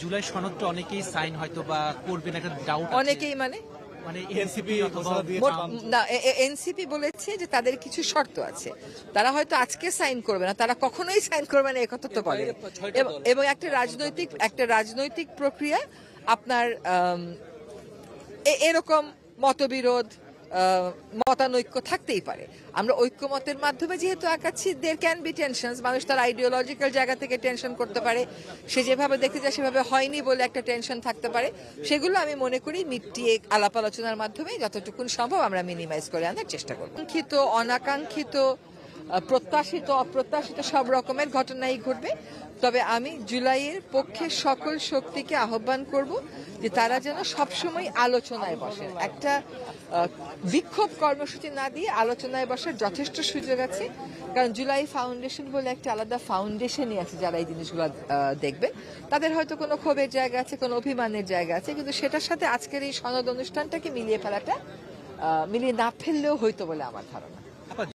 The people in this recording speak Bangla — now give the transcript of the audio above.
জুলাই সনদটা অনেকেই সাইন হয়তো বা করবেন একটা ডাউট অনেকেই মানে এনসিপি এনসিপি বলেছে যে তাদের কিছু শর্ত আছে, তারা হয়তো আজকে সাইন করবে না, তারা কখনোই সাইন করবে না, একথা তো বলে। এবং একটা রাজনৈতিক প্রক্রিয়া আপনার এরকম মতবিরোধ, মতানৈক্য থাকতেই পারে। আমরা ঐক্যমতের মাধ্যমে যেহেতু আঁকাচ্ছি, দের ক্যান বি টেনশনস। মানুষ তার আইডিওলজিক্যাল জায়গা থেকে টেনশন করতে পারে, সে যেভাবে দেখতে যায় সেভাবে হয়নি বলে একটা টেনশন থাকতে পারে। সেগুলো আমি মনে করি মিটিয়ে আলাপ আলোচনার মাধ্যমে যতটুকুন সম্ভব আমরা মিনিমাইজ করে আনার চেষ্টা করব। আকাঙ্ক্ষিত, অনাকাঙ্ক্ষিত, প্রত্যাশিত, অপ্রত্যাশিত সব রকমের ঘটনাই ঘটবে। তবে আমি জুলাইয়ের পক্ষে সকল শক্তিকে আহ্বান করব যে তারা যেন সবসময় আলোচনায় বসেন। একটা বিক্ষোভ কর্মসূচি না দিয়ে আলোচনায় বসার যথেষ্ট সুযোগ আছে, কারণ জুলাই ফাউন্ডেশন বলে একটা আলাদা ফাউন্ডেশনই আছে যারা এই জিনিসগুলো দেখবে। তাদের হয়তো কোনো ক্ষোভের জায়গা আছে, কোনো অভিমানের জায়গা আছে, কিন্তু সেটার সাথে আজকের এই সনদ অনুষ্ঠানটাকে মিলিয়ে না ফেললেও হয়তো বলে আমার ধারণা।